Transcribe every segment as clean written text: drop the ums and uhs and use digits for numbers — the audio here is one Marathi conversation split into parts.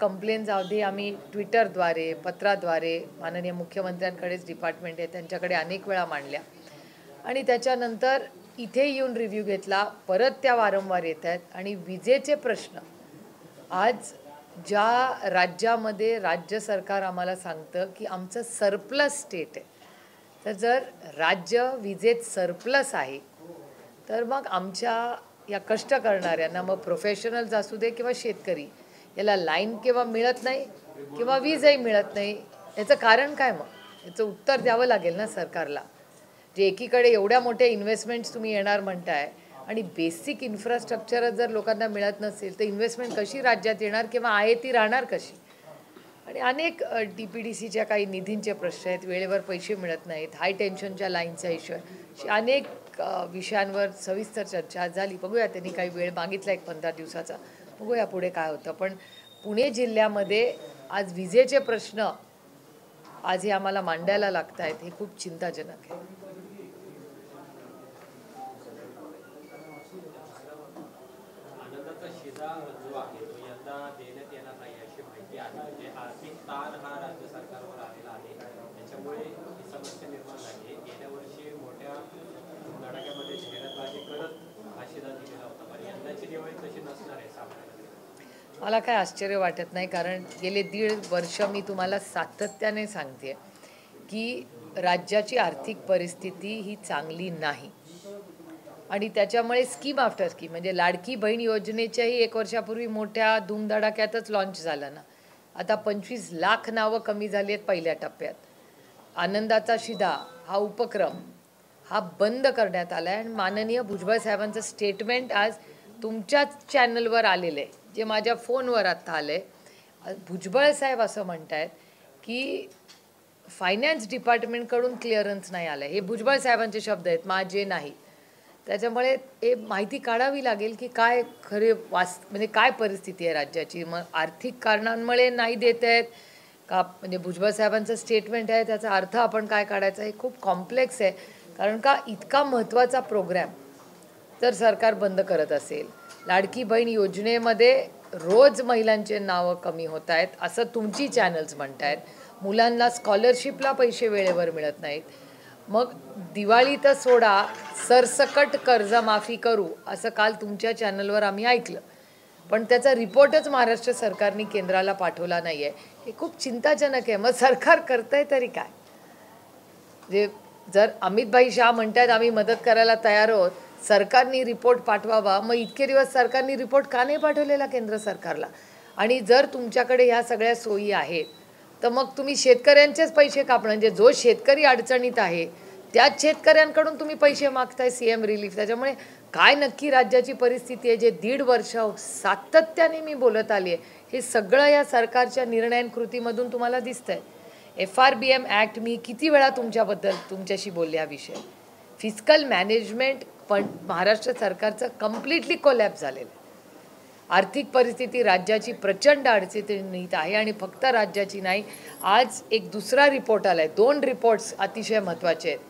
कंप्लेंट्स आधी आम्ही ट्विटरद्वारे पत्राद्वारे माननीय मुख्यमंत्र्यांकडेच डिपार्टमेंट आहे त्यांच्याकडे अनेक वेळा मांडल्या आणि त्याच्यानंतर इथे येऊन रिव्ह्यू घेतला. परत त्या वारंवार येत आहेत आणि विजेचे प्रश्न आज ज्या राज्यामध्ये राज्य सरकार आम्हाला सांगतं की आमचं सरप्लस स्टेट आहे, तर जर राज्य विजेत सरप्लस आहे तर मग आमच्या या कष्ट करणाऱ्यांना, मग प्रोफेशनल्स असू दे किंवा शेतकरी, याला लाईन किंवा मिळत नाही किंवा वीजही मिळत नाही, याचं कारण काय? मग याचं उत्तर द्यावं लागेल ना सरकारला. जे एकीकडे एवढ्या मोठ्या इन्व्हेस्टमेंट्स तुम्ही येणार म्हणताय आणि बेसिक इन्फ्रास्ट्रक्चरच जर लोकांना मिळत नसेल तर इन्व्हेस्टमेंट कशी राज्यात येणार किंवा आहे ती राहणार कशी? आणि अनेक DPDCच्या काही निधींचे प्रश्न आहेत, वेळेवर पैसे मिळत नाहीत, हाय टेन्शनच्या लाईनचा इश्यू आहे. अनेक विषयांवर सविस्तर चर्चा झाली. बघूया, त्यांनी काही वेळ मागितला 15 दिवसाचा, बघूया पुढे काय होतं. पण पुणे जिल्ह्यामध्ये आज विजेचे प्रश्न आज हे आम्हाला मांडायला लागत आहेत, हे खूप चिंताजनक आहे. आर्थिक ताण हा राज्य सरकारवर आलेला आहे, त्याच्यामुळे ही समस्या निर्माण झाली आहे. गेल्या वर्षी मोठ्या धडाक्यामध्ये जाहिरातबाजी करत हा शिधा दिलेला होता, पण यंदाची दिवाळी तशी नसणार आहे सामान्य. मला काय आश्चर्य वाटत नाही, कारण गेले 1.5 वर्ष मी तुम्हाला सातत्याने सांगते की राज्याची आर्थिक परिस्थिती ही चांगली नाही आणि त्याच्यामुळे स्कीम आफ्टर स्कीम, म्हणजे लाडकी बहीण योजनेच्याही 1 वर्षापूर्वी मोठ्या धूमधडाक्यातच लॉन्च झालं ना. आता 25 लाख नावं कमी झाली आहेत पहिल्या टप्प्यात. आनंदाचा शिधा हा उपक्रम हा बंद करण्यात आला आहे आणि माननीय भुजबळ साहेबांचं स्टेटमेंट आज तुमच्याच चॅनलवर आलेलं आहे, जे माझ्या फोनवर आत्ता आलं आहे. भुजबळ साहेब असं म्हणत आहेत की फायनान्स डिपार्टमेंटकडून क्लिअरन्स नाही आलं. हे भुजबळ साहेबांचे शब्द आहेत, माझे नाही. त्याच्यामुळे हे माहिती काढावी लागेल की काय खरे म्हणजे काय परिस्थिती आहे राज्याची. मग आर्थिक कारणांमुळे नाही देत आहेत का, म्हणजे भुजबळ साहेबांचं स्टेटमेंट आहे त्याचा अर्थ आपण काय काढायचा हे खूप कॉम्प्लेक्स आहे. कारण का इतका महत्त्वाचा प्रोग्रॅम जर सरकार बंद करत असेल, लाडकी बहीण योजनेमध्ये रोज महिलांचे नावं कमी होत आहेत असं तुमची चॅनल्स म्हणत आहेत, मुलांना स्कॉलरशिपला पैसे वेळेवर मिळत नाहीत, मग दिवाळी तर सोडा सरसकट कर्जमाफी करू असं काल तुमच्या चॅनलवर आम्ही ऐकलं, पण त्याचा रिपोर्टच महाराष्ट्र सरकारने केंद्राला पाठवला नाही आहे. हे खूप चिंताजनक आहे. मग सरकार करतंय तरी काय? जे जर अमितभाई शाह म्हणतात आम्ही मदत करायला तयार आहोत, सरकारने रिपोर्ट पाठवावा, मग इतके दिवस सरकारने रिपोर्ट का नाही पाठवलेला केंद्र सरकारला? आणि जर तुमच्याकडे ह्या सगळ्या सोयी आहेत तर मग तुम्ही शेतकऱ्यांचेच पैसे कापणं, म्हणजे जो शेतकरी अडचणीत आहे त्याच शेतकऱ्यांकडून तुम्ही पैसे मागताय CM रिलीफ. त्याच्यामुळे काय नक्की राज्याची परिस्थिती आहे, जे 1.5 वर्ष सातत्याने मी बोलत आली आहे, हे सगळं या सरकारच्या निर्णयांकृतीमधून तुम्हाला दिसतंय. FRBM ॲक्ट, मी किती वेळा तुमच्याशी बोलले हा विषय. फिस्कल मॅनेजमेंट पण महाराष्ट्र सरकारचं कम्प्लिटली कोलॅप्स झालेलं आहे. आर्थिक परिस्थिती राज्याची प्रचंड अडचणीत आहे आणि फक्त राज्याची नाही. आज एक दुसरा रिपोर्ट आला आहे, 2 रिपोर्ट्स अतिशय महत्त्वाचे आहेत.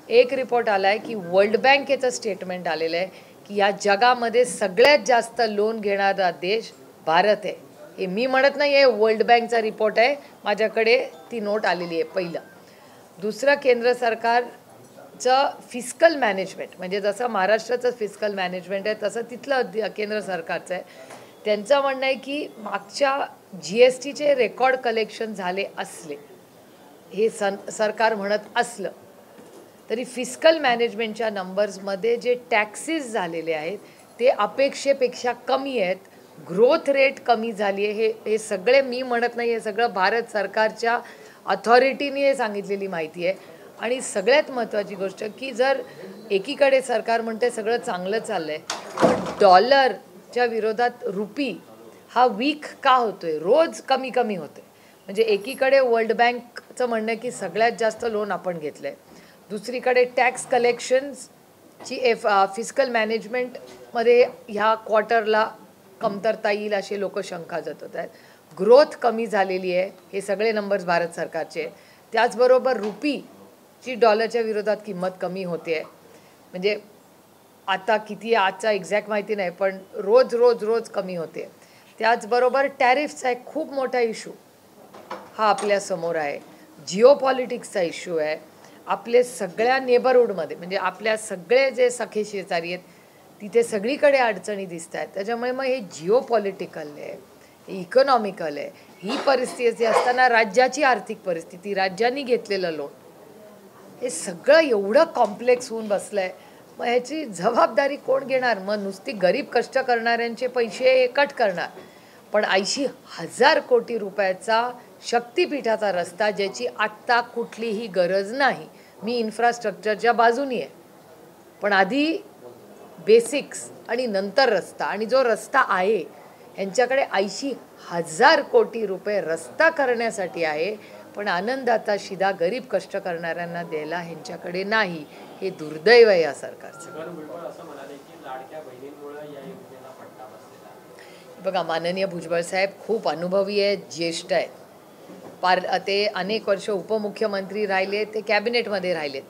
एक रिपोर्ट आला आहे की वर्ल्ड बँकेचं स्टेटमेंट आलेलं आहे की या जगामध्ये सगळ्यात जास्त लोन घेणारा देश भारत आहे. हे मी म्हणत नाही आहे, वर्ल्ड बँकचा रिपोर्ट आहे, माझ्याकडे ती नोट आलेली आहे. पहिलं. दुसरं, केंद्र सरकारचं फिस्कल मॅनेजमेंट, म्हणजे जसं महाराष्ट्राचं फिस्कल मॅनेजमेंट आहे तसं तिथलं केंद्र सरकारचं आहे. त्यांचं म्हणणं आहे की मागच्या GSTचे रेकॉर्ड कलेक्शन झाले असले, हे सरकार म्हणत असलं तरी फिस्कल मॅनेजमेंटच्या नंबर्समध्ये जे टॅक्सेस झालेले आहेत ते अपेक्षेपेक्षा कमी आहेत. ग्रोथ रेट कमी झाली आहे. हे सगळे मी म्हणत नाही, हे सगळं भारत सरकारच्या अथॉरिटीने सांगितलेली माहिती आहे. आणि सगळ्यात महत्त्वाची गोष्ट की जर एकीकडे सरकार म्हणते सगळं चांगलं चाललं आहे, पण डॉलरच्या विरोधात रुपी हा वीक का होतोय, रोज कमी कमी होतोय. म्हणजे एकीकडे वर्ल्ड बँकचं म्हणणं आहे की सगळ्यात जास्त लोन आपण घेतलं आहे, दुसरीकडे टॅक्स कलेक्शन्सची फिस्कल मॅनेजमेंटमध्ये ह्या क्वार्टरला कमतरता येईल असे लोक शंका जात आहेत. ग्रोथ कमी झालेली आहे, हे सगळे नंबर्स भारत सरकारचे. त्याचबरोबर रुपीची डॉलरच्या विरोधात किंमत कमी होते आहे. म्हणजे आता किती आजचा एक्झॅक्ट माहिती नाही, पण रोज रोज रोज कमी होते. त्याचबरोबर टॅरिफचा एक खूप मोठा इशू हा आपल्यासमोर आहे. जिओ पॉलिटिक्सचा इश्यू आहे. आपले सगळ्या नेबरहूडमध्ये म्हणजे आपल्या सगळे जे सखे शेजारी आहेत तिथे सगळीकडे अडचणी दिसत आहेत. त्याच्यामुळे मग हे जिओ पॉलिटिकल आहे, हे इकॉनॉमिकल आहे. ही परिस्थिती असताना राज्याची आर्थिक परिस्थिती, राज्यांनी घेतलेलं लोन, हे सगळं एवढं कॉम्प्लेक्स होऊन बसलं आहे. मग ह्याची जबाबदारी कोण घेणार? मग नुसती गरीब कष्ट करणाऱ्यांचे पैसे कट करणार, पण 80,000 कोटी रुपयाचा शक्तिपीठाचा रस्ता ज्याची आत्ता कुठलीही गरज नाही. मी इन्फ्रास्ट्रक्चरच्या बाजूनी आहे, पण आधी बेसिक्स आणि नंतर रस्ता. आणि जो रस्ता आहे यांच्याकडे 80,000 कोटी रुपये रस्ता करण्यासाठी आहे, पण आनंदाचा शिधा गरीब कष्ट करणाऱ्यांना द्यायला ह्यांच्याकडे नाही. हे दुर्दैव आहे या सरकारचं. छगन भुजबळ असं म्हणाले की लाडक्या बहिणींमुळे या योजनेला फटका बसलेला आहे. बघा, माननीय भुजबळ साहेब खूप अनुभवी आहेत, ज्येष्ठ आहेत. ते अनेक वर्ष उपमुख्यमंत्री राहिले, ते कॅबिनेटमध्ये राहिलेत.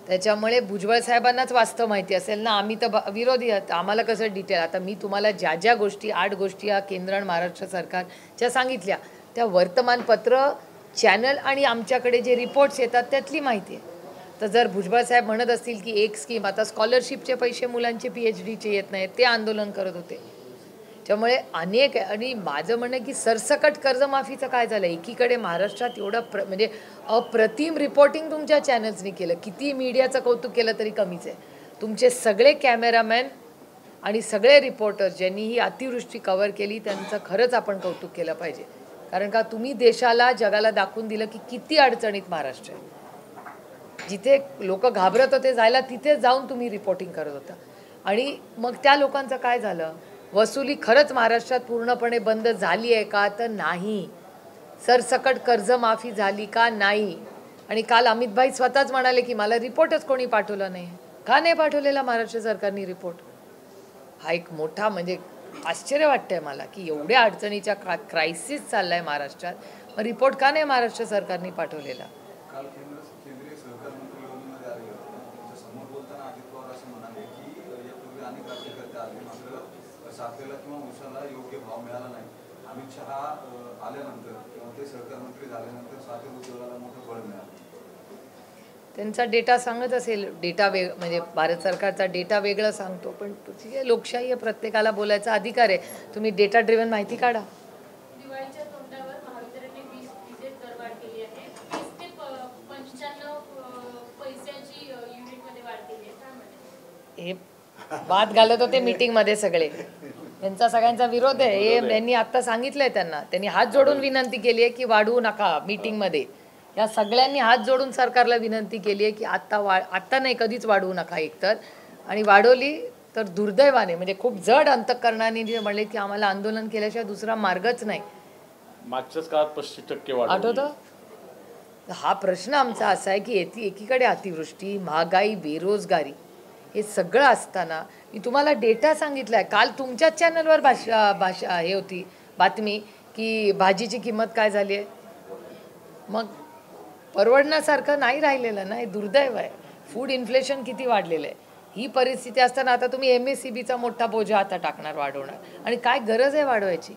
त्याच्यामुळे भुजबळ साहेबांनाच वास्तव माहिती असेल ना. आम्ही तर विरोधी आहोत, आम्हाला कसं डिटेल. आता मी तुम्हाला ज्या ज्या गोष्टी 8 गोष्टी या केंद्र आणि महाराष्ट्र सरकारच्या सांगितल्या त्या वर्तमानपत्र, चॅनल आणि आमच्याकडे जे रिपोर्ट्स येतात त्यातली माहिती आहे. तर जर भुजबळ साहेब म्हणत असतील की एक स्कीम, आता स्कॉलरशिपचे पैसे मुलांचे PhDचे येत नाहीत, ते आंदोलन करत होते. त्यामुळे अनेक, आणि माझं म्हणणं की सरसकट कर्जमाफीचं काय झालं. एकीकडे महाराष्ट्रात एवढं म्हणजे अप्रतिम रिपोर्टिंग तुमच्या चॅनल्सनी केलं, किती मीडियाचं कौतुक केलं तरी कमीच आहे. तुमचे सगळे कॅमेरामॅन आणि सगळे रिपोर्टर्स ज्यांनी ही अतिवृष्टी कव्हर केली त्यांचं खरंच आपण कौतुक केलं पाहिजे. कारण का तुम्ही देशाला, जगाला दाखवून दिलं की किती अडचणीत महाराष्ट्र आहे. जिथे लोक घाबरत होते जायला तिथे जाऊन तुम्ही रिपोर्टिंग करत होता. आणि मग त्या लोकांचं काय झालं? वसुली खरंच महाराष्ट्रात पूर्णपणे बंद झाली आहे का? तर नाही. सरसकट कर्जमाफी झाली का? नाही. आणि काल अमितभाई स्वतःच म्हणाले की मला रिपोर्टच कोणी पाठवला नाही. का नाही पाठवलेला महाराष्ट्र सरकारने रिपोर्ट? हा एक मोठा म्हणजे आश्चर्य वाटतंय मला की एवढ्या अडचणीच्या क्रायसिस चाललाय महाराष्ट्रात, मग रिपोर्ट का नाही महाराष्ट्र सरकारने पाठवलेला? काल केंद्रीय सहकार मंत्री योजनेमध्ये आले होते. समोर बोलताना अजित पवार असं म्हणाले की यापूर्वी अनेक राज्यकर्ते आले, मात्र साखरेला किंवा ऊसाला योग्य भाव मिळाला नाही. अमित शहा आल्यानंतर किंवा ते सहकार मंत्री झाल्यानंतर साखर उद्योगाला मोठं बळ मिळालं. त्यांचा डेटा सांगत असेल. डेटा म्हणजे भारत सरकारचा डेटा वेगळं सांगतो, पण तुझी लोकशाही आहे, प्रत्येकाला बोलायचा अधिकार आहे. तुम्ही डेटा ड्रिव्हन माहिती काढा. दिवाळीच्या तोंडावर महावितरणने वीज दरवाढ केली आहे. 20 ते 95 पैशाची युनिटमध्ये वाढ केली आहे. काय म्हणते? हे वाद घालत होते मीटिंगमध्ये सगळे. त्यांचा सगळ्यांचा विरोध आहे. हे यांनी आत्ता सांगितलंय त्यांनी हात जोडून विनंती केली आहे की वाढवू नका. मीटिंगमध्ये या सगळ्यांनी हात जोडून सरकारला विनंती केली आहे की आत्ता नाही, कधीच वाढवू नका एकतर. आणि वाढवली तर दुर्दैवाने म्हणजे खूप जड अंतःकरणाने जे म्हणले की आम्हाला आंदोलन केल्याशिवाय दुसरा मार्गच नाही. मागच्याच काळात 25% वाढ आठवतं? हा प्रश्न आमचा असा आहे की एकीकडे अतिवृष्टी, महागाई, बेरोजगारी हे सगळं असताना मी तुम्हाला डेटा सांगितला आहे. काल तुमच्याच चॅनलवर भाषा हे होती बातमी की भाजीची किंमत काय झाली आहे. मग परवडण्यासारखं नाही राहिलेलं ना. हे दुर्दैव आहे. फूड इन्फ्लेशन किती वाढलेलं आहे. ही परिस्थिती असताना आता तुम्ही MSCBचा मोठा बोजा आता टाकणार, वाढवणार. आणि काय गरज आहे वाढवायची?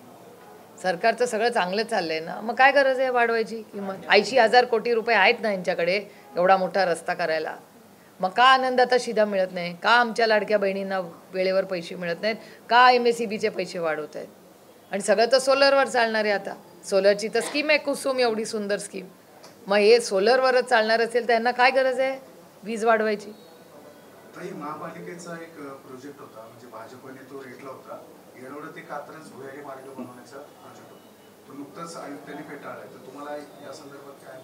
सरकारचं सगळं चांगलं चाललंय ना, मग काय गरज आहे वाढवायची किंमत? 80,000 कोटी रुपये आहेत ना यांच्याकडे एवढा मोठा रस्ता करायला. मग का आनंदाचा शिधा मिळत नाही? का आमच्या लाडक्या बहिणींना वेळेवर पैसे मिळत नाहीत? का MSCBचे पैसे वाढवत आहेत? आणि सगळं तर सोलरवर चालणार आहे. आता सोलरची तर स्कीम आहे, कुसुम, एवढी सुंदर स्कीम. मग हे सोलरवरच चालणार असेल तर यांना काय गरज आहे वीज वाढवायची? महापालिकेचा एक प्रोजेक्ट होता, म्हणजे भाजपने तो रेटला होता. येरवडे ते कात्रज भुयारी मार्ग बनवण्याचा प्रोजेक्ट होता. तो नुकताच आयुक्तांनी फेटाळलाय. तर तुम्हाला या संदर्भात काय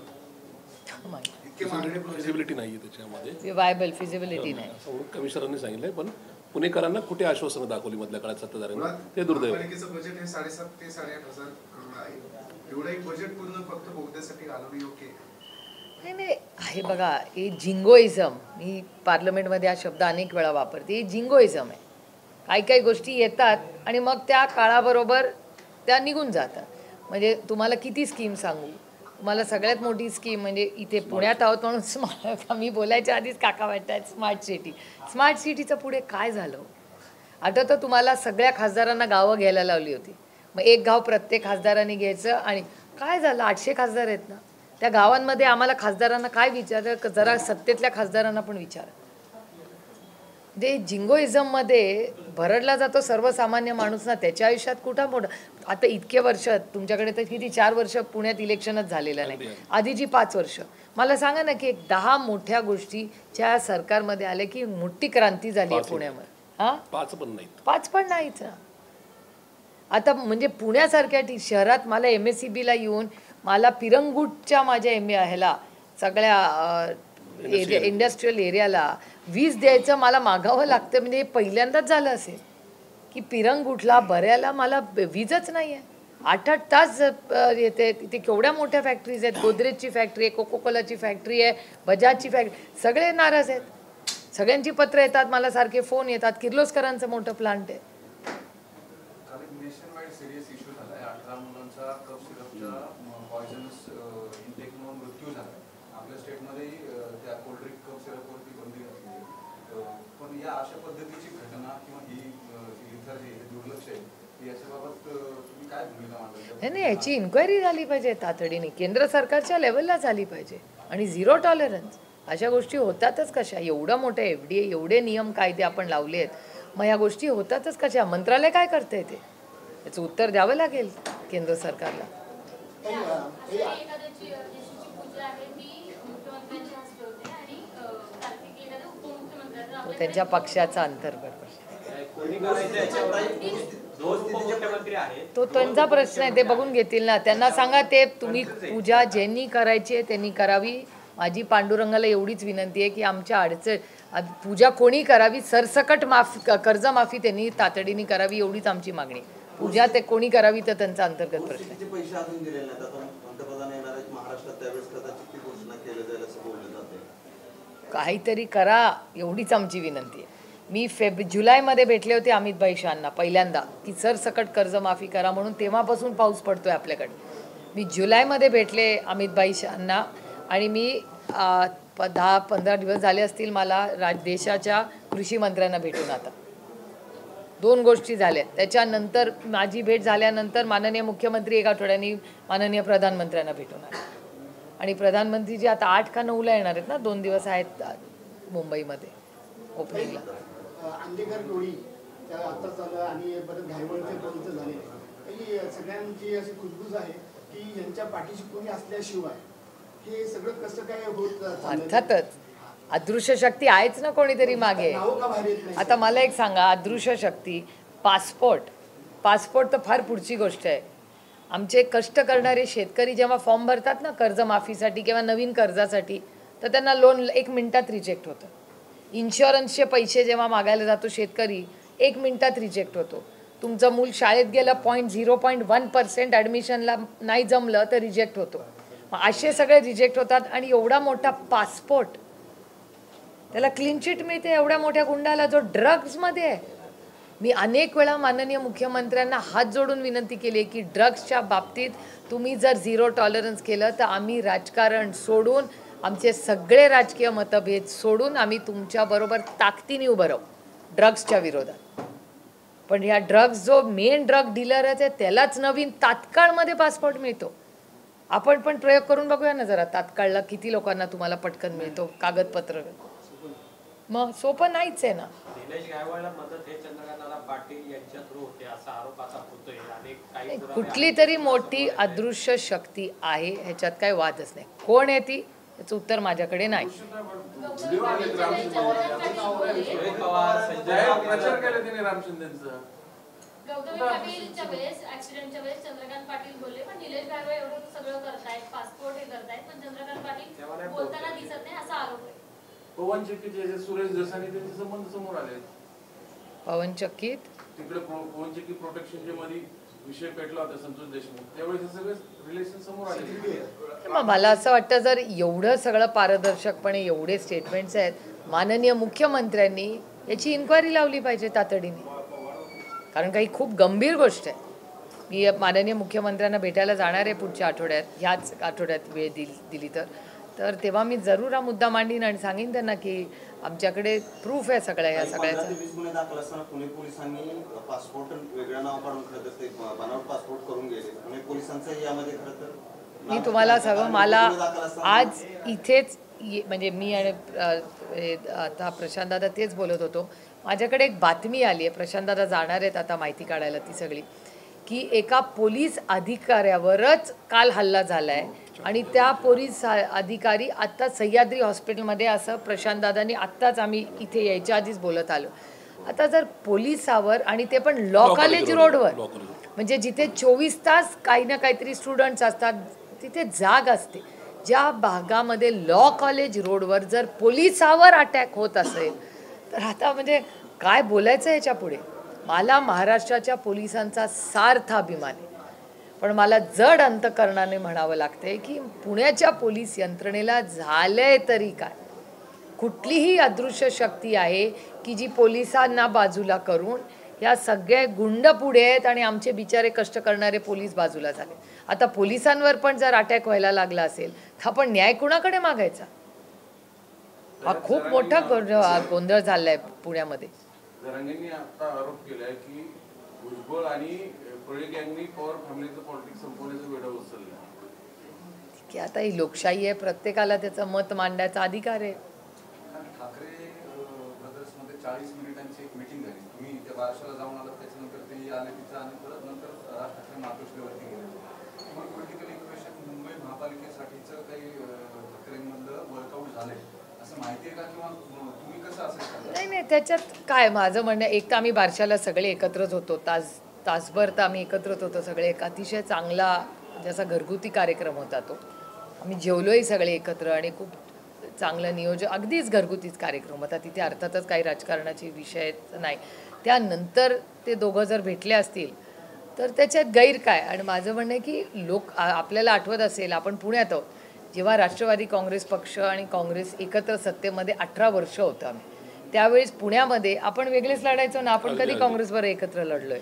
इतके मागणी फिजिबिलिटी नाही आहे त्याच्यामध्ये, वायबल फिजिबिलिटी नाही असं कमिशनरने सांगितलंय. पण पुणेकरांना कुठे आश्वासनं दाखवली मधल्या काळात सत्ताधाऱ्यांना, ते दुर्दैव. महापालिकेचं बजेट हे 7.5 ते 8.5 हजार करोड आहे. एवढं एक बजेट पूर्ण फक्त बोगद्यासाठी घालवणं योग्य आहे? नाही आहे. बघा, हे जिंगोइझम, मी पार्लमेंटमध्ये हा शब्द अनेक वेळा वापरते. हे जिंगोइझम आहे. काही गोष्टी येतात आणि मग त्या काळाबरोबर त्या निघून जातात. म्हणजे तुम्हाला किती स्कीम सांगू? तुम्हाला सगळ्यात मोठी स्कीम म्हणजे इथे पुण्यात आहोत म्हणून मी बोलायच्या आधीच काका वाटतात स्मार्ट सिटी. स्मार्ट सिटीचं पुढे काय झालं? आठवतं तुम्हाला? सगळ्या खासदारांना गावं घ्यायला लावली होती. मग एक गाव प्रत्येक खासदाराने घ्यायचं आणि काय झालं 800 खासदार आहेत ना त्या गावांमध्ये आम्हाला खासदारांना काय विचार जरा सत्तेतल्या खासदारांना पण विचार ते जिंगोइझममध्ये भरडला जातो सर्वसामान्य माणूस ना त्याच्या आयुष्यात कुठं मोठं आता इतके वर्ष तुमच्याकडे तर किती 4 वर्ष पुण्यात इलेक्शनच झालेलं नाही आधीची 5 वर्ष मला सांगा ना की 10 मोठ्या गोष्टी ज्या सरकारमध्ये आल्या की मोठी क्रांती झाली आहे पुण्यामध्ये हां 5 पण नाहीत 5 पण नाहीच ना आता म्हणजे पुण्यासारख्या शहरात मला MSCB ला येऊन मला पिरंगुटच्या माझ्या ह्याला सगळ्या इंडस्ट्रियल एरियाला वीज द्यायचं मला मागावं लागतं म्हणजे हे पहिल्यांदाच झालं असेल की पिरंगुटला बऱ्याला मला वीजच नाही आहे 8-8 तास येते तिथे केवढ्या मोठ्या फॅक्टरीज आहेत गोदरेजची फॅक्टरी आहे कोकोकोलाची फॅक्टरी आहे बजाजची फॅक्टरी सगळे नाराज आहेत सगळ्यांची पत्र येतात मला सारखे फोन येतात किर्लोस्करांचं मोठं प्लांट आहे नेशनवाईड सिरियस इश्यू झाला आहे 18 मुलांचा कफ सिरपच्या पॉयझनस इंटेक म्हणून मृत्यू झाला आपल्या स्टेटमध्येही त्या कोल्ड्रिंक कफ सिरपवरती बंदी घातली पण या अशा पद्धतीची घटना किंवा ही इतर हे दुर्लक्ष आहे याच्याबाबत तुम्ही काय भूमिका मांडता नाही याची इन्क्वायरी झाली पाहिजे तातडीने केंद्र सरकारच्या लेवलला झाली पाहिजे आणि 0 टॉलरन्स अशा गोष्टी होतातच कशा एवढं मोठं FDA एवढे नियम कायदे आपण लावले आहेत मग या गोष्टी होतातच कशा मंत्रालय काय करते ते याचं उत्तर द्यावं लागेल केंद्र सरकारला एखाद्याची पूजा आहे ती मुख्यमंत्र्यांच्या हस्ते होते आणि कार्तिकी एखाद्या उपमुख्यमंत्र्यांचा त्यांच्या पक्षाचा अंतर्गत कोणी करायचं याच्यावर 2 उपमुख्यमंत्री आहेत तो त्यांचा प्रश्न आहे ते बघून घेतील ना त्यांना सांगा ते तुम्ही पूजा ज्यांनी करायची आहे त्यांनी करावी माझी पांडुरंगाला एवढीच विनंती आहे की आमच्या अडचण पूजा कोणी करावी सरसकट कर्जमाफी त्यांनी तातडीने करावी एवढीच आमची मागणी पूजा ते कोणी करावी तर त्यांचा अंतर्गत प्रश्न आहे पैसे अजून दिलेले नाहीत आता पंतप्रधान येणार आहेत महाराष्ट्रात त्यावेळेस कदाचित ती घोषणा केली जाईल असं बोललं जाते काहीतरी करा एवढीच आमची विनंती आहे मी जुलैमध्ये भेटले होते अमित शहांना पहिल्यांदा की सरसकट कर्जमाफी करा म्हणून तेव्हापासून पाऊस पडतोय आपल्याकडे मी जुलैमध्ये भेटले अमित शहांना आणि मी 10-15 दिवस झाले असतील मला देशाच्या कृषी मंत्र्यांना भेटून आता 2 गोष्टी झाल्या त्याच्यानंतर माझी भेट झाल्यानंतर माननीय मुख्यमंत्री 1 आठवड्यानी माननीय प्रधानमंत्र्यांना भेटून आले आणि प्रधानमंत्री जी आता 8 का 9ला येणार आहेत ना 2 दिवस आहेत मुंबईमध्ये ओपनिंगला अंधेकर टोळी त्या आता चालू आणि बरं घायवळचे टोळीचं झालेलं आहे सगळ्यांची अशी खुशबूज आहे की यांच्या पाठीशी कोणी असल्याशिवाय हे सगळं कसं काय होत अर्थातच अदृश्य शक्ती आहेच ना कोणीतरी मागे आता मला एक सांगा अदृश्य शक्ती पासपोर्ट तर फार पुढची गोष्ट आहे आमचे कष्ट करणारे शेतकरी जेव्हा फॉर्म भरतात ना कर्जमाफीसाठी किंवा नवीन कर्जासाठी तर त्यांना लोन 1 मिनिटात रिजेक्ट होतं इन्शुरन्सचे पैसे जेव्हा मागायला जातो शेतकरी 1 मिनिटात रिजेक्ट होतो तुमचं मूल शाळेत गेलं 0.1% ॲडमिशनला नाही जमलं तर रिजेक्ट होतो मग असे सगळे रिजेक्ट होतात आणि एवढा मोठा पासपोर्ट त्याला क्लीन चिट मिळते एवढ्या मोठ्या गुंडाला जो ड्रग्जमध्ये आहे मी अनेक वेळा माननीय मुख्यमंत्र्यांना हात जोडून विनंती केली आहे की ड्रग्सच्या बाबतीत तुम्ही जर 0 टॉलरन्स केलं तर आम्ही राजकारण सोडून आमचे सगळे राजकीय मतभेद सोडून आम्ही तुमच्याबरोबर ताकदीने उभं राहू ड्रग्सच्या विरोधात पण ह्या ड्रग्स जो मेन ड्रग डीलरच आहे त्यालाच नवीन तात्काळमध्ये पासपोर्ट मिळतो आपण पण प्रयोग करून बघूया ना जरा तात्काळला किती लोकांना तुम्हाला पटकन मिळतो कागदपत्र मग सोपं नाहीच आहे ना निलेश गायकवाडला मदत हे चंद्रकांतदादा पाटील यांच्या थ्रू होते असा आरोप आता होतोय आणि काही पुरावे कुठली तरी मोठी अदृश्य शक्ती आहे ह्याच्यात काही वादच नाही कोण आहे ती याचं उत्तर माझ्याकडे नाही शरद पवार संजय प्रचार केला तिने राम शिंदेचा गौतमी पाटीलच्या वेळेस ऍक्सिडेंटच्या वेळेस चंद्रकांत पाटील बोलले पण निलेश गायकवाड एवढं सगळं करतायत पासपोर्ट हे करतायत पण चंद्रकांत पाटील बोलताना दिसत नाही असा आरोप आहे पवन चक्कीचे सुरेश देसाई त्यांचे संबंध समोर आले पवन चक्कीत तिकडे पवन चक्की प्रोटेक्शनचे मध्ये विषय पेटला होता संतोष देशमुख त्यावेळेस हे सगळे रिलेशन समोर आले मग मला असं वाटतं जर एवढं सगळं पारदर्शकपणे एवढे स्टेटमेंट्स आहेत माननीय मुख्यमंत्र्यांनी याची इन्क्वायरी लावली पाहिजे तातडीने कारण काही खूप गंभीर गोष्ट आहे मी माननीय मुख्यमंत्र्यांना भेटायला जाणार आहे पुढच्या आठवड्यात ह्याच आठवड्यात वेळ दिली तर तर तेव्हा मी जरूर हा मुद्दा मांडीन आणि सांगेन त्यांना की आमच्याकडे प्रूफ आहे सगळ्या या सगळ्याचा. 15 ते 20 गुन्हे दाखल असताना पुणे पोलिसांनी पासपोर्ट वेगळं नाव काढून खरं तर ते बनावट पासपोर्ट करून गेले. पुणे पोलिसांचं यामध्ये खरं तर मी तुम्हाला सगळं मला आज इथेच म्हणजे मी आणि आता प्रशांत दादा तेच बोलत होतो. माझ्याकडे एक बातमी आली आहे, प्रशांत दादा जाणार आहेत आता माहिती काढायला ती सगळी, की एका पोलीस अधिकाऱ्यावरच काल हल्ला झाला आहे आणि त्या पोलीस अधिकारी आत्ता सह्याद्री हॉस्पिटलमध्ये, असं प्रशांत दादांनी आत्ताच आम्ही इथे यायच्या आधीच बोलत आलो. आता जर पोलिसावर आणि ते पण लॉ कॉलेज रोडवर, म्हणजे जिथे 24 तास काही ना काहीतरी स्टुडंट्स असतात, तिथे जाग असते, ज्या भागामध्ये लॉ कॉलेज रोडवर जर पोलिसावर अटॅक होत असेल तर आता म्हणजे काय बोलायचं ह्याच्या पुढे. मला महाराष्ट्राच्या पोलिसांचा सार्थ अभिमान आहे, पण मला जड अंतकरणाने म्हणावं लागतंय की पुण्याच्या पोलीस यंत्रणेला झालंय तरी काय. कुठलीही अदृश्य शक्ती आहे की जी पोलिसांना बाजूला करून या सगळे गुंड पुढे आहेत आणि आमचे बिचारे कष्ट करणारे पोलीस बाजूला झाले. आता पोलिसांवर पण जर अटॅक व्हायला लागला असेल तर आपण न्याय कुणाकडे मागायचा. हा खूप मोठा गोंधळ झालाय पुण्यामध्ये. जरांगेंनी आता आरोप केलाय की भुजबळ आणि पळे गँगनी पॉवर फॅमिलीचं पॉलिटिक्स संपवण्याचं वेळ उचललं की आता ही लोकशाही आहे, प्रत्येकाला त्याचं मत मांडण्याचा अधिकार आहे. ठाकरे ब्रदर्समध्ये 40 मिनिटांची एक मीटिंग झाली. तुम्ही त्या बारशाला जाऊन आलात, त्याच्यानंतर ते आले तिथं आणि परत नंतर राज ठाकरे मातोश्रीवरती गेले. मग पॉलिटिकल इक्वेशन मुंबई महापालिकेसाठीचं काही ठाकरेंमधलं वर्कआउट झालंय असं माहिती आहे का, किंवा तुम्ही कसं असेल? नाही, त्याच्यात काय माझं म्हणणं, एक तर आम्ही बारशाला सगळे एकत्रच होतो, तासभर तर आम्ही एकत्रच होतो सगळे. एक अतिशय चांगला जसा घरगुती कार्यक्रम होता तो. आम्ही जेवलोही सगळे एकत्र आणि खूप चांगलं नियोजन, अगदीच घरगुतीच कार्यक्रम होता. तिथे अर्थातच काही राजकारणाचे विषय नाही. त्यानंतर ते दोघं जर भेटले असतील तर त्याच्यात गैर काय. आणि माझं म्हणणं आहे की आपल्याला आठवत असेल, आपण पुण्यात आहोत, जेव्हा राष्ट्रवादी काँग्रेस पक्ष आणि काँग्रेस एकत्र सत्तेमध्ये 18 वर्ष होतं आम्ही, त्यावेळेस पुण्यामध्ये आपण वेगळेच लढायचो ना. आपण कधी काँग्रेसबरोबर एकत्र लढलोय.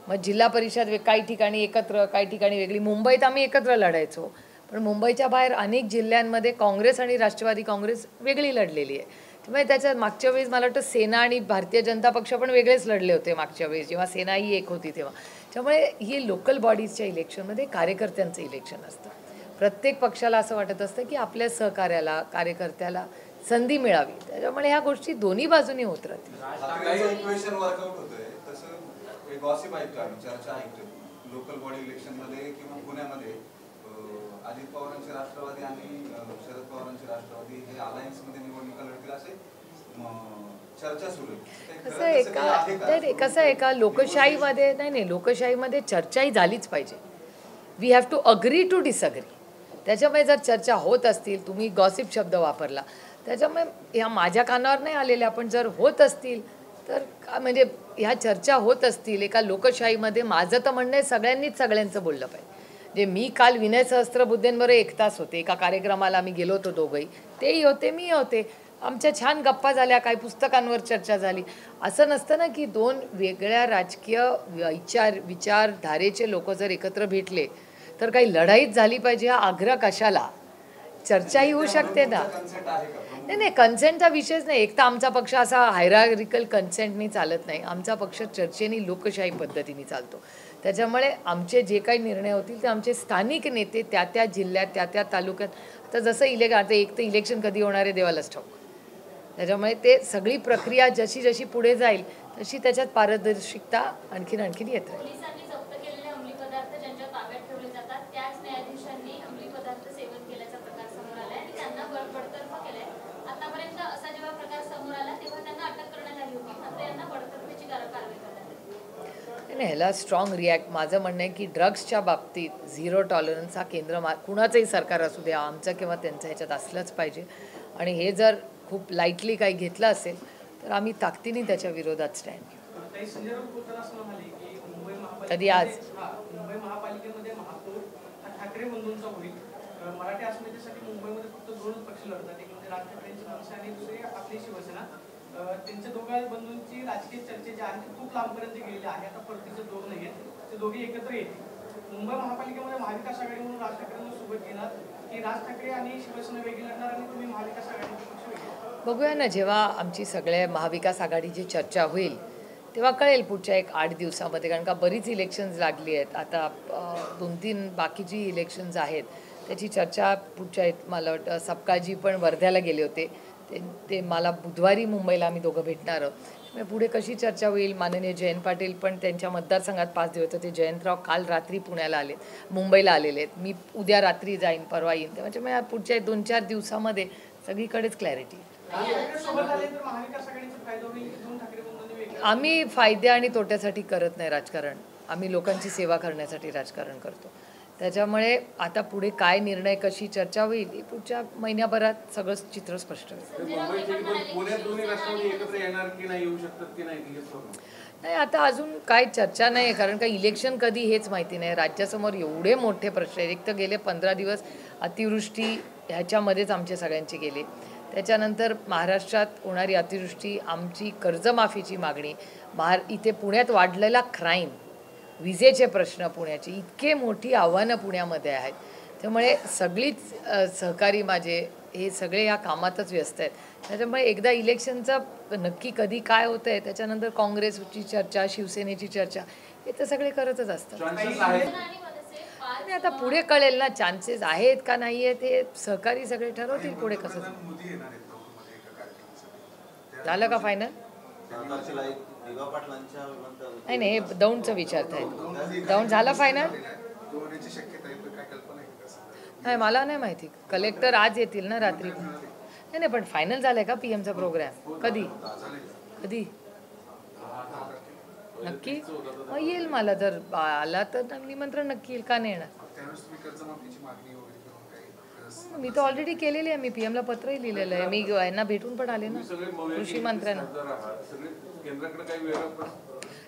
मग जिल्हा परिषद काही ठिकाणी एकत्र, काही ठिकाणी वेगळी. मुंबईत आम्ही एकत्र लढायचो, पण मुंबईच्या बाहेर अनेक जिल्ह्यांमध्ये काँग्रेस आणि राष्ट्रवादी काँग्रेस वेगळी लढलेली आहे. त्यामुळे त्याच्यात मागच्या वेळेस मला वाटतं सेना आणि भारतीय जनता पक्ष पण वेगळेच लढले होते मागच्या वेळेस, जेव्हा सेना ही एक होती तेव्हा. त्यामुळे ही लोकल बॉडीजच्या इलेक्शनमध्ये कार्यकर्त्यांचं इलेक्शन असतं. प्रत्येक पक्षाला असं वाटत असतं की आपल्या सहकार्याला, कार्यकर्त्याला संधी मिळावी. त्याच्यामुळे ह्या गोष्टी दोन्ही बाजूनी होत राहतील. इक्वेशन वर्कआउट होतंय तसं एक गॉसिप ऐकतो आम्ही, चर्चा ऐकतो लोकल बॉडी इलेक्शनमध्ये किंवा पुण्यामध्ये अजित पवारांचे राष्ट्रवादी आणि शरद पवारांचे राष्ट्रवादी हे अलायन्समध्ये निवडणुका लढतील असे चर्चा सुरू आहे. कसं एका लोकशाहीमध्ये नाही, लोकशाहीमध्ये चर्चाही झालीच पाहिजे. We have to agree to disagree. त्याच्यामुळे जर चर्चा होत असतील, तुम्ही गॉसिप शब्द वापरला, त्याच्यामुळे ह्या माझ्या कानावर नाही आलेल्या, पण जर होत असतील तर म्हणजे ह्या चर्चा होत असतील एका लोकशाहीमध्ये, माझं तर म्हणणं आहे सगळ्यांनीच सगळ्यांचं बोललं पाहिजे. जे मी काल विनय सहस्त्रबुद्धेंबरोबर 1 तास होते, एका कार्यक्रमाला आम्ही गेलो होतो दोघंही, तेही होते, मी होते. आमच्या छान गप्पा झाल्या, काही पुस्तकांवर चर्चा झाली. असं नसतं ना की 2 वेगळ्या राजकीय विचारधारेचे लोक जर एकत्र भेटले तर काही लढाईच झाली पाहिजे हा आग्रह कशाला. चर्चाही होऊ शकते ना. नाही, कन्सेंटचा विषयच नाही. एक तर आमचा पक्ष असा हायरार्किकल कन्सेंटनी चालत नाही. आमचा पक्ष चर्चेनी, लोकशाही पद्धतीने चालतो. त्याच्यामुळे आमचे जे काही निर्णय होतील ते आमचे स्थानिक नेते त्या जिल्ह्यात, त्या तालुक्यात, आता जसं आता एक तर इलेक्शन कधी होणार आहे देवालाच ठाऊक. त्याच्यामुळे ते सगळी प्रक्रिया जशी जशी पुढे जाईल तशी त्याच्यात पारदर्शिकता आणखीन येत राहील. पोलिसांनी जप्त केलेले अंमली पदार्थ ज्यांच्या ताब्यात ठेवले जातात त्याच न्यायाधीशांनी अंमली पदार्थ सेवन केल्याचा प्रकार समोर आलाय आणि त्यांना बडतर्फ केलंय. आतापर्यंत असा जेव्हा प्रकार समोर आला तेव्हा त्यांना अटक करण्यात आली होती, मात्र यांना बडतर्फीची कारवाई करण्यात आली. ह्याला स्ट्रॉंग रिॲक्ट. माझं म्हणणं आहे की ड्रग्सच्या बाबतीत झिरो टॉलरन्स हा केंद्र कुणाचंही सरकार असू द्या, आमचं किंवा त्यांचं ह्याच्यात असलंच पाहिजे. आणि हे जर खूप लाईटली काही घेतलं असेल तर आम्ही ताकदीने त्याच्या विरोधात स्टँड घेऊ. कधी आज मुंबई महापालिकेमध्ये महापौर हा ठाकरे बंधूंचा होईल. मराठी अस्मितेसाठी मुंबईमध्ये फक्त 2 पक्ष लढतात, एक म्हणजे राज ठाकरेंची मनसे आणि दुसरी आपली शिवसेना. त्यांच्या दोघा बंधूंची राजकीय चर्चा जी आहे खूप लांबपर्यंत गेलेली आहे. आता परतीचे 2 नाही आहेत, ते दोघे एकत्र येतील. मुंबई महापालिकेमध्ये महाविकास आघाडी म्हणून राज ठाकरेंना सोबत घेणार की राज ठाकरे आणि शिवसेना वेगळी लढणार आणि तुम्ही महाविकास आघाडीचे पक्ष वेगळे? बघूया ना, जेव्हा आमची सगळ्या महाविकास आघाडीची चर्चा होईल तेव्हा कळेल पुढच्या 1-8 दिवसामध्ये, कारण का बरीच इलेक्शन्स लागली आहेत आता. 2-3 बाकीची इलेक्शन्स आहेत त्याची चर्चा पुढच्या मला वाटतं सपकाळजी पण वर्ध्याला गेले होते ते मला बुधवारी मुंबईला आम्ही दोघं भेटणार आहोत. त्यामुळे पुढे कशी चर्चा होईल. माननीय जयंत पाटील पण त्यांच्या मतदारसंघात 5 दिवस होते. जयंतराव काल रात्री पुण्याला आले, मुंबईला आलेले आहेत. मी उद्या रात्री जाईन, परवा येईन. त्यामुळे पुढच्या 2-4 दिवसामध्ये सगळीकडेच क्लॅरिटी. सोबत आले तर महाविकास आघाडीचा फायदा होईल की 2 ठाकरे बंधूंनी वेगळे? आम्ही फायद्या आणि तोट्यासाठी करत नाही राजकारण. आम्ही लोकांची सेवा करण्यासाठी राजकारण करतो. त्याच्यामुळे आता पुढे काय निर्णय, कशी चर्चा होईल ही पुढच्या महिन्याभरात सगळं चित्र स्पष्ट होईल. पुण्यात दोन्ही राष्ट्रवादी एकत्र येणार की नाही, येऊ शकतात की नाही? नाही, आता अजून काय चर्चा नाही, कारण का इलेक्शन कधी हेच माहिती नाही. राज्यासमोर एवढे मोठे प्रश्न आहेत. एक तर गेले 15 दिवस अतिवृष्टी ह्याच्यामध्येच आमचे सगळ्यांचे गेले. त्याच्यानंतर महाराष्ट्रात होणारी अतिवृष्टी, आमची कर्जमाफीची मागणी, इथे पुण्यात वाढलेला क्राईम, विजेचे प्रश्न पुण्याचे, इतके मोठी आव्हानं पुण्यामध्ये आहेत. त्यामुळे सगळीच सहकारी माझे हे सगळे या कामातच व्यस्त आहेत. त्याच्यामुळे एकदा इलेक्शनचं नक्की कधी काय होतं आहे, त्याच्यानंतर काँग्रेसची चर्चा, शिवसेनेची चर्चा, हे तर सगळे करतच असतात. आणि आता पुढे कळेल ना, चान्सेस आहेत का नाही आहेत हे सहकारी सगळे ठरवतील पुढे कसं. झालं का फायनल? नाही नाही, हे दौंडचं विचारतायत. दौंड झालं फायनल? नाही, मला नाही माहिती. कलेक्टर आज येतील ना रात्री. नाही नाही, पण फायनल झालंय का पीएमचा प्रोग्राम? कधी कधी नक्की? मग येईल. मला जर आला तर निमंत्रण नक्की येईल. का नाही येणार? मी तर ऑलरेडी केलेली आहे. मी पीएमला पत्रही लिहिलेलं आहे. मी यांना भेटून पण आले ना, कृषी मंत्र्यांना.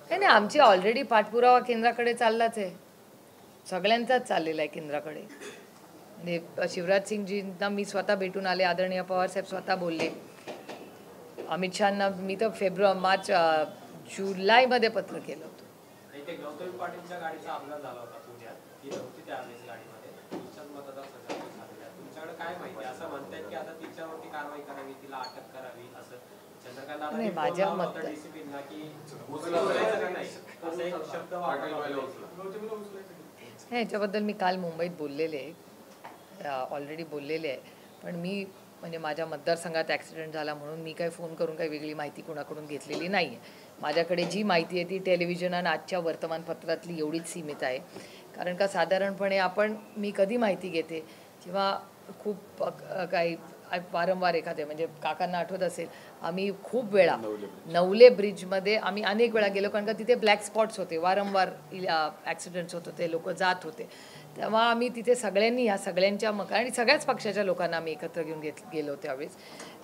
नाही नाही, आमची ऑलरेडी पाठपुरावा केंद्राकडे चाललाच आहे. सगळ्यांचाच चाललेला आहे केंद्राकडे. म्हणजे शिवराज सिंगजींना मी स्वतः भेटून आले. आदरणीय पवारसाहेब स्वतः बोलले. अमित शहांना मी तर मार्च जुलैमध्ये पत्र केलं होतं. इथे गौतमी पाटीलच्या गाडीचा अपघात झाला होता पुण्यात. ती नव्हती त्यावेळेस गाडीमध्ये. तुमच्याच मतदारसंघात झालेला. तुमच्याकडे काय माहिती? असं म्हणतायत की आता तिच्यावरती कारवाई करावी, तिला अटक करावी, असं चंद्रकांत नाही, माझ्या मत डीसीपींना की उचलायचं नाही असं एक शब्द वापरला. ह्याच्याबद्दल मी काल मुंबईत बोललेले आहे, ऑलरेडी बोललेले आहे. पण मी म्हणजे माझ्या मतदारसंघात ॲक्सिडेंट झाला म्हणून मी काही फोन करून काही वेगळी माहिती कुणाकडून घेतलेली नाही आहे. माझ्याकडे जी माहिती आहे ती टेलिव्हिजन आणि आजच्या वर्तमानपत्रातली एवढीच सीमित आहे. कारण का साधारणपणे मी कधी माहिती घेते जेव्हा खूप काही वारंवार एखादे, म्हणजे काकांना आठवत असेल, आम्ही खूप वेळा नवले ब्रिजमध्ये आम्ही अनेक वेळा गेलो, कारण का तिथे ब्लॅक स्पॉट्स होते, वारंवार ॲक्सिडेंट्स होत होते, लोक जात होते. तेव्हा आम्ही तिथे सगळ्यांनी, ह्या सगळ्यांच्या आणि सगळ्याच पक्षाच्या लोकांना आम्ही एकत्र घेऊन गेलो त्यावेळेस.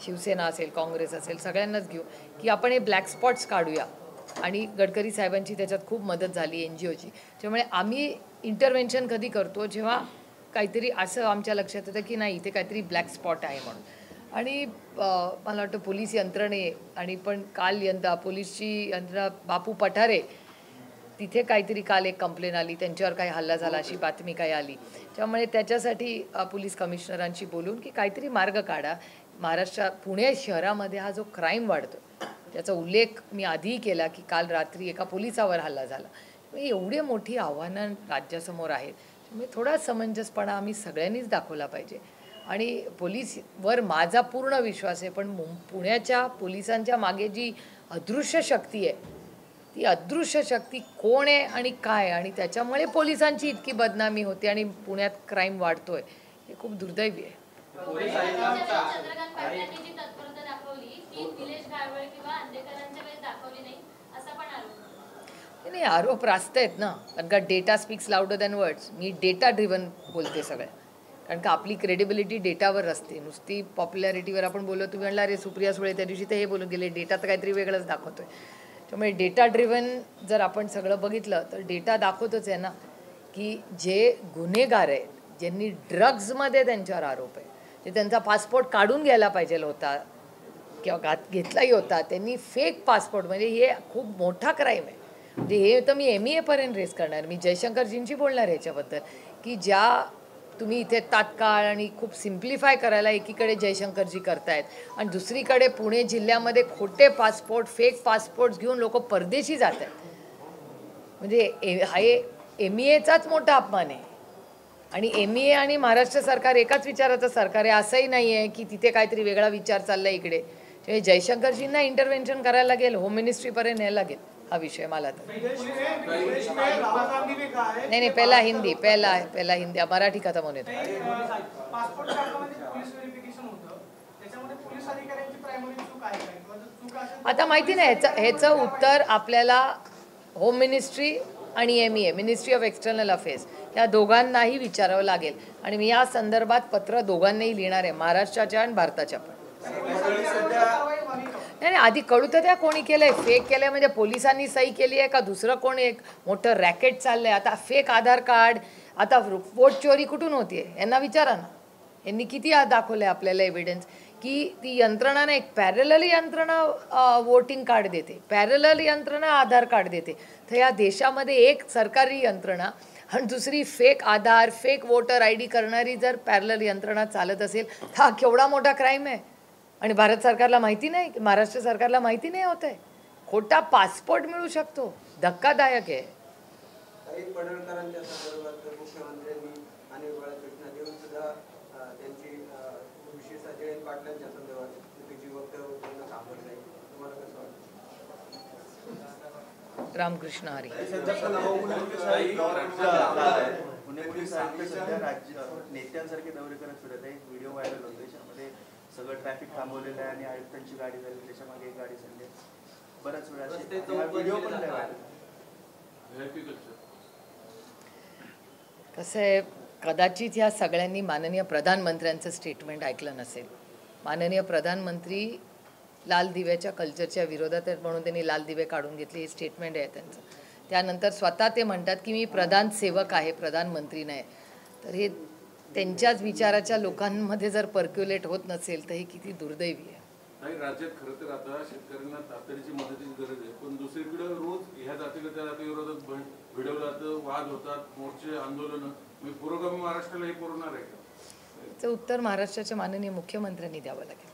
शिवसेना असेल, काँग्रेस असेल, सगळ्यांनाच घेऊ की आपण हे ब्लॅक स्पॉट्स काढूया. आणि गडकरी साहेबांची त्याच्यात खूप मदत झाली, NGOची. त्यामुळे आम्ही इंटरव्हेन्शन कधी करतो जेव्हा काहीतरी असं आमच्या लक्षात येतं की नाही, इथे काहीतरी ब्लॅक स्पॉट आहे म्हणून. आणि मला वाटतं पोलीस यंत्रणे आणि पण काल पोलीसची यंत्रणा, बापू पठारे, तिथे काहीतरी काल एक कंप्लेन आली, त्यांच्यावर काही हल्ला झाला अशी बातमी काही आली. त्यामुळे त्याच्यासाठी पोलीस कमिशनरांशी बोलून की काहीतरी मार्ग काढा. महाराष्ट्रात पुणे शहरामध्ये हा जो क्राईम वाढतो त्याचा उल्लेख मी आधीही केला की काल रात्री एका पोलिसावर हल्ला झाला. एवढी मोठी आव्हानं राज्यासमोर आहेत. त्यामुळे थोडा समंजसपणा आम्ही सगळ्यांनीच दाखवला पाहिजे. आणि पोलीसवर माझा पूर्ण विश्वास आहे, पण पुण्याच्या पोलिसांच्या मागे जी अदृश्य शक्ती आहे, ती अदृश्य शक्ती कोण आहे आणि काय, आणि त्याच्यामुळे पोलिसांची इतकी बदनामी होते आणि पुण्यात क्राईम वाढतोय, हे खूप दुर्दैवी आहे. चंद्रकांत पाटलांनी जी तत्परता दाखवली ती निलेश गायवळ किंवा अंधेकरांच्या वेळेस दाखवली नाही असा पण आरोप. नाही, आरोप रास्त आहेत ना, कारण का data speaks louder than words. मी डेटा ड्रिव्हन बोलते सगळ्या, कारण का आपली क्रेडिबिलिटी डेटावर असते. नुसती पॉप्युलॅरिटीवर आपण बोललो, तुम्ही म्हणला अरे सुप्रिया सुळे त्या दिवशी ते हे बोलून गेले, डेटा तर काहीतरी वेगळंच दाखवतोय. त्यामुळे डेटा ड्रिव्हन जर आपण सगळं बघितलं तर डेटा दाखवतोच आहे ना की जे गुन्हेगार आहेत, ज्यांनी ड्रग्जमध्ये त्यांच्यावर आरोप आहे, जे त्यांचा पासपोर्ट काढून घ्यायला पाहिजे होता किंवा घेतलाही होता, त्यांनी फेक पासपोर्ट, म्हणजे हे खूप मोठा क्राईम आहे. म्हणजे हे तर मी MEA पर्यंत रेस करणार. मी जयशंकरजींशी बोलणार ह्याच्याबद्दल की ज्या तुम्ही इथे तात्काळ आणि खूप सिम्प्लिफाय करायला एकीकडे जयशंकरजी करतायत आणि दुसरीकडे पुणे जिल्ह्यामध्ये खोटे पासपोर्ट फेक पासपोर्ट्स घेऊन लोक परदेशी जात आहेत. म्हणजे हा MEAचाच मोठा अपमान आहे. आणि MEA आणि महाराष्ट्र सरकार एकाच विचाराचं सरकार आहे असंही नाही आहे की तिथे काहीतरी वेगळा विचार चालला इकडे. म्हणजे जयशंकरजींना इंटरव्हेन्शन करायला लागेल, होम मिनिस्ट्रीपर्यंत न्यायला लागेल हा विषय मला तर. नहीं पहला हिंदी पहला हिंदी मराठी खत्म होने दो. पासपोर्ट काढण्यामध्ये पोलीस व्हेरिफिकेशन होतं, त्याच्यामध्ये पोलीस अधिकाऱ्यांची प्रायमरी चूक आहे का किंवा जर चूक असेल आता माहिती नाही ह्याचं उत्तर आपल्याला होम मिनिस्ट्री आणि MEA ministry of external affairs या दोघांनाही विचारावं लागेल. आणि मी या संदर्भात पत्र दोघांनाही लिहिणार आहे, महाराष्ट्राच्या आणि भारताच्या पण. नाही आधी कळू तर द्या कोणी केलंय, फेक केलंय म्हणजे पोलिसांनी सही केली आहे का दुसरं कोणी एक मोठं रॅकेट चाललंय. आता फेक आधार कार्ड, आता वोट चोरी कुठून होतीये यांना विचारा ना. यांनी किती दाखवलंय आपल्याला एव्हिडन्स की ती यंत्रणा ना एक पॅरलल यंत्रणा वोटिंग कार्ड देते, पॅरलल यंत्रणा आधार कार्ड देते. तर या देशामध्ये एक सरकारी यंत्रणा आणि दुसरी फेक आधार फेक वोटर ID करणारी जर पॅरलल यंत्रणा चालत असेल तर हा केवढा मोठा क्राईम आहे. आणि भारत सरकारला माहिती नाही, महाराष्ट्र सरकारला माहिती नाही होत आहे. खोटा पासपोर्ट मिळू शकतो, धक्कादायक आहे. काही पडळकरांच्या संदर्भात मुख्यमंत्र्यांनी अनेक वेळा सूचना देऊन सुद्धा त्यांची विशेषतः जयंत पाटलांच्या संदर्भात चुकीची वक्तव्य करणं थांबवलं नाही. तुम्हाला कसं वाटतं? रामकृष्ण हरी. पुणे पोलीस सध्या राज्य नेत्यांसारखे दौरे करत फिरत आहे. व्हिडिओ व्हायरल होतो, त्याच्यामध्ये सगळं ट्रॅफिक थांबवलेलं आहे आणि आयुक्तांची गाडी झाली, त्याच्यामागे एक गाडी चालली आहे. बऱ्याच वेळा व्हिडिओ पण नाही व्हायरल. कसं आहे, कदाचित ह्या सगळ्यांनी माननीय प्रधानमंत्र्यांचं स्टेटमेंट ऐकलं नसेल. माननीय प्रधानमंत्री लाल दिव्याच्या कल्चरच्या विरोधात आहेत म्हणून त्यांनी लाल दिवे काढून घेतले, हे स्टेटमेंट आहे त्यांचं. त्यानंतर स्वतः ते म्हणतात की मी प्रधान सेवक आहे, प्रधानमंत्री नाही. तर हे त्यांच्याच विचाराच्या लोकांमध्ये जर पर्क्युलेट होत नसेल तर हे किती दुर्दैवी आहे. नाही, राज्यात खरं तर आता शेतकऱ्यांना तातडीची मदतीची गरज आहे, पण दुसरीकडे रोज ह्या जातीला त्या जातीविरोधात भिडवलं जातं, वाद होतात, मोर्चे आंदोलनं. मी पुरोगामी महाराष्ट्राला हे पुरवणार आहे का? याचं उत्तर महाराष्ट्राच्या माननीय मुख्यमंत्र्यांनी द्यावं लागेल.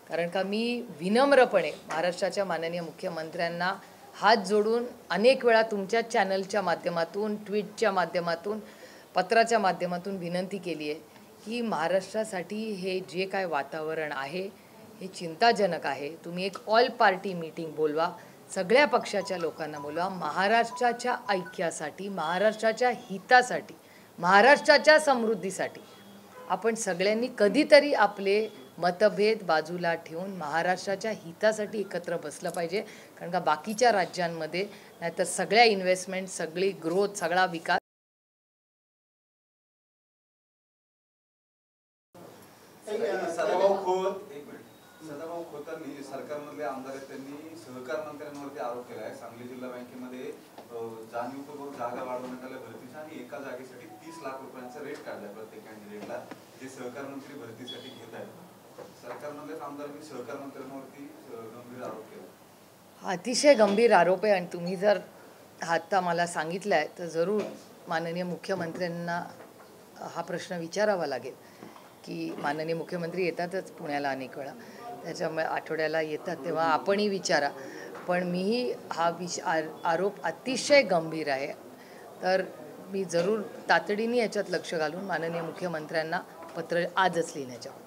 कारण का मी विनम्रपणे महाराष्ट्राच्या माननीय मुख्यमंत्र्यांना हात जोडून अनेक वेळा तुमच्या चॅनलच्या माध्यमातून, ट्विटच्या माध्यमातून, पत्राच्या माध्यमातून विनंती केली आहे की महाराष्ट्रासाठी हे जे काय वातावरण आहे हे चिंताजनक आहे. तुम्ही एक ऑल पार्टी मीटिंग बोलवा, सगळ्या पक्षाच्या लोकांना बोलवा. महाराष्ट्राच्या ऐक्यासाठी, महाराष्ट्राच्या हितासाठी, महाराष्ट्राच्या समृद्धीसाठी आपण सगळ्यांनी कधीतरी आपले मतभेद बाजूला ठेवून महाराष्ट्राच्या हितासाठी एकत्र बसलं पाहिजे. कारण का बाकीच्या राज्यांमध्ये नाहीतर सगळ्या इन्व्हेस्टमेंट, सगळी ग्रोथ, सगळा विकास सदाभाऊ खोतांनी सरकारमधले आमदार आहेत त्यांनी सहकार मंत्र्यांवरती आरोप केला आहे. सांगली जिल्हा बँकेमध्ये जाणीवपूर्वक जागा वाढवण्यात आल्या भरतीच्या आणि एका जागेसाठी 30 लाख रुपयांचा रेट काढलाय प्रत्येक कॅन्डिडेटला, जे सहकार मंत्री भरतीसाठी घेत आहेत. सरकारमधल्याच आमदारांनी सहकार मंत्र्यांवरती गंभीर आरोप केला. हा अतिशय गंभीर आरोप आहे आणि तुम्ही जर आता मला सांगितलं आहे तर जरूर माननीय मुख्यमंत्र्यांना हा प्रश्न विचारावा लागेल की माननीय मुख्यमंत्री येतातच पुण्याला अनेक वेळा, त्याच्यामुळे आठवड्याला येतात तेव्हा आपणही विचारा. पण मीही हा आरोप अतिशय गंभीर आहे. तर मी जरूर तातडीने याच्यात लक्ष घालून माननीय मुख्यमंत्र्यांना पत्र आजच लिहिण्याच्याबद्दल.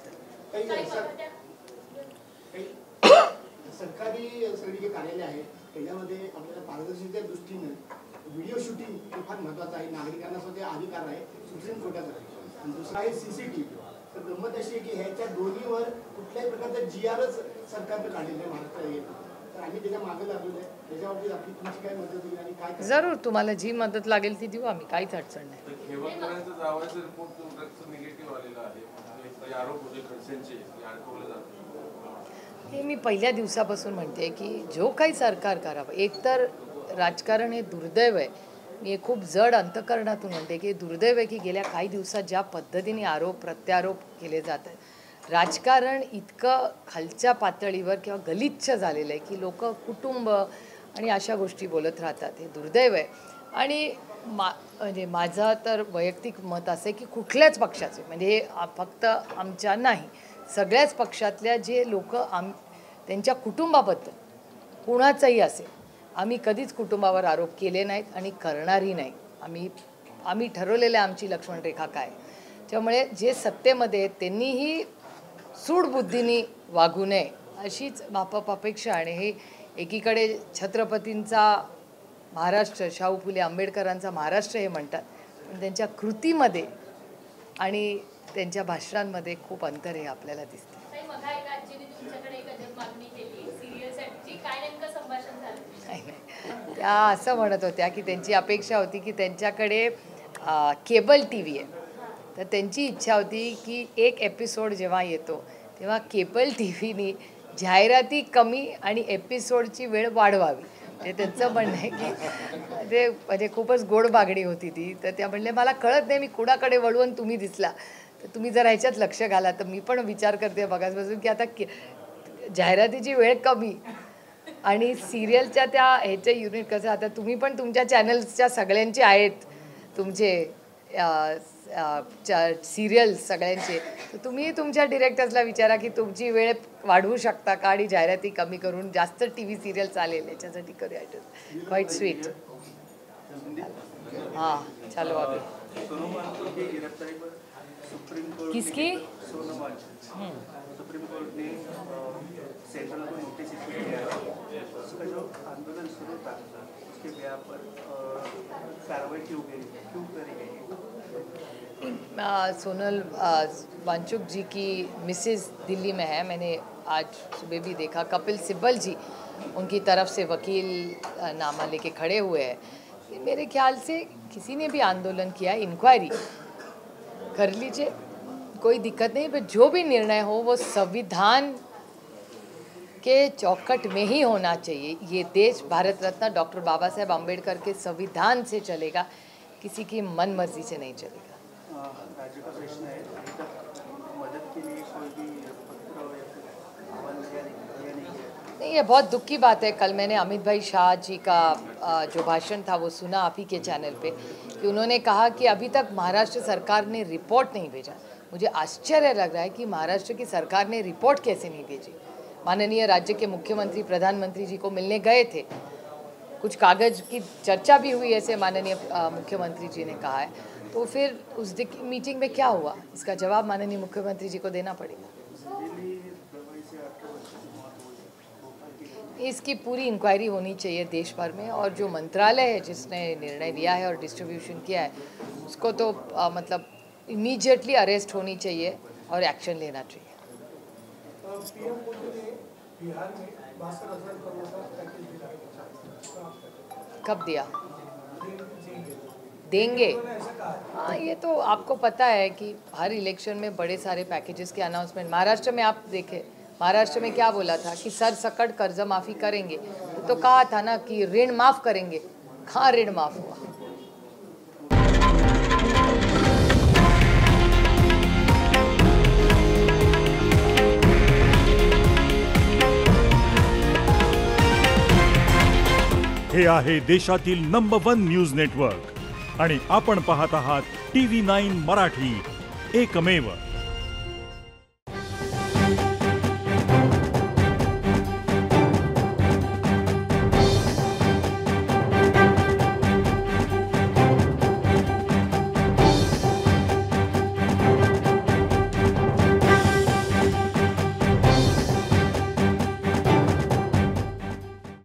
सरकारी सगळी जे कार्यालय आहे त्याच्यामध्ये आपल्याला पारदर्शकतेच्या दृष्टीने व्हिडिओ शूटिंग हे फार महत्त्वाचं आहे. नागरिकांना सुद्धा अधिकार आहे, सुप्रीम कोर्टाचा आहे. आणि दुसरा आहे CCTV. तर गंमत अशी आहे की ह्याच्या दोन्हीवर कुठल्याही प्रकारचा GRच सरकारनं काढलेलं आहे महाराष्ट्रात येतं. तर आम्ही त्याच्या मागे लागलेलो आहे. त्याच्यावरती आपली तुमची काय मदत होईल आणि काय जरूर तुम्हाला जी मदत लागेल ती देऊ आम्ही, काहीच अडचण नाही. खेवकरांचा जावयाचा रिपोर्ट निगेटिव्ह आलेला आहे, काही आरोप होते खडसेंचे अडकवले जाते. हे मी पहिल्या दिवसापासून म्हणते की जो काही सरकार करावं, एकतर राजकारण हे दुर्दैव आहे. मी खूप जड अंतकरणातून म्हणते की दुर्दैव आहे की गेल्या काही दिवसात ज्या पद्धतीने आरोप प्रत्यारोप केले जात आहेत, राजकारण इतकं खालच्या पातळीवर किंवा गलिच्छ झालेलं आहे की लोक कुटुंब आणि अशा गोष्टी बोलत राहतात. हे दुर्दैव आहे. आणि म्हणजे माझं तर वैयक्तिक मत असं आहे की कुठल्याच पक्षाचे म्हणजे हे फक्त आमच्या नाही सगळ्याच पक्षातल्या जे लोक त्यांच्या कुटुंबाबद्दल कुणाचंही असेल आम्ही कधीच कुटुंबावर आरोप केले नाहीत आणि करणारही नाही. आम्ही ठरवलेलं आहे आमची लक्ष्मणरेखा काय. त्यामुळे जे सत्तेमध्ये आहेत त्यांनीही सूडबुद्धीने वागू नये अशीच अपेक्षा. आणि हे एकीकडे छत्रपतींचा महाराष्ट्र शाहू फुले आंबेडकरांचा महाराष्ट्र हे म्हणतात पण त्यांच्या कृतीमध्ये आणि त्यांच्या भाषणांमध्ये खूप अंतर हे आपल्याला दिसतं. त्या असं म्हणत होत्या की त्यांची अपेक्षा होती की त्यांच्याकडे केबल टी व्ही आहे तर त्यांची इच्छा होती की एक एपिसोड जेव्हा येतो तेव्हा केबल टी व्हीनी जाहिराती कमी आणि एपिसोडची वेळ वाढवावी. म्हणजे त्यांचं म्हणणं आहे की ते म्हणजे खूपच गोड मागणी होती ती. तर त्या म्हणले मला कळत नाही मी कुणाकडे वळवून तुम्ही दिसला तर तुम्ही जर ह्याच्यात लक्ष घाला. तर मी पण विचार करते बघाचपासून की आता जाहिरातीची वेळ कमी आणि सिरियलच्या त्या ह्याचे युनिट कसं आता तुम्ही पण तुमच्या चॅनल्सच्या सगळ्यांचे आहेत तुमचे सिरियल्स सगळ्यांचे तर तुम्ही तुमच्या डिरेक्टर्सला विचारा की तुमची वेळ वाढवू शकता का आणि जाहिराती कमी करून जास्त टी व्ही सिरियल चालेल याच्यासाठी करूया. It is quite sweet. हाँ चलो अभी किसकी सुप्रीम कोर्ट ने सेंट्रल को नोटिस इशू किया है उसका जो आंदोलन शुरू था उसके बिहार पर कार्रवाई क्यों करी गई. सोनल वांचुक जी की मिसेस दिल्ली में है. मैंने आज सुबह भी देखा कपिल सिब्बल जी उनकी तरफ से वकील नामा लेके खड़े हुए हैं. मेरे ख्याल से किसी ने भी आंदोलन किया इंक्वायरी कर लीजिए कोई दिक्कत नहीं पर जो भी निर्णय हो वो संविधान के चौखट में ही होना चाहिए. ये देश भारत रत्न डॉक्टर बाबा साहेब आम्बेडकर के संविधान से चलेगा किसी की मन मर्जी से नहीं चलेगा. राज्य का प्रश्न है अभी तक मदद के लिए कोई भी पत्र नहीं. ये बहुत दुख की बात है. कल मैंने अमित भाई शाह जी का जो भाषण था वो सुना आप ही के चैनल पे कि उन्होंने कहा कि अभी तक महाराष्ट्र सरकार ने रिपोर्ट नहीं भेजा. मुझे आश्चर्य लग रहा है कि महाराष्ट्र की सरकार ने रिपोर्ट कैसे नहीं भेजी. माननीय राज्य के मुख्यमंत्री प्रधानमंत्री जी को मिलने गए थे कुछ कागज की चर्चा भी हुई ऐसे माननीय मुख्यमंत्री जी ने कहा है. तो फिर उस मीटिंग में क्या हुआ इसका जवाब माननीय मुख्यमंत्री जी को देना पड़ेगा. इसकी पूरी इंक्वायरी होनी चाहिए देश भर में और जो मंत्रालय है जिसने निर्णय लिया है और डिस्ट्रीब्यूशन किया है उसको तो मतलब इमीडिएटली अरेस्ट होनी चाहिए और एक्शन लेना चाहिए. कब दिया देंगे. हाँ ये तो आपको पता है कि हर इलेक्शन में बड़े सारे पैकेजेस के अनाउंसमेंट महाराष्ट्र में आप देखें महाराष्ट्र में क्या बोला था कि सरसकट कर्ज माफ़ी करेंगे तो कहा था ना कि ऋण माफ़ करेंगे. कहाँ ऋण माफ़ हुआ. हे आहे देशातील नंबर 1 न्यूज नेटवर्क आणि आपण पाहत आहात TV9 मराठी, एकमेव.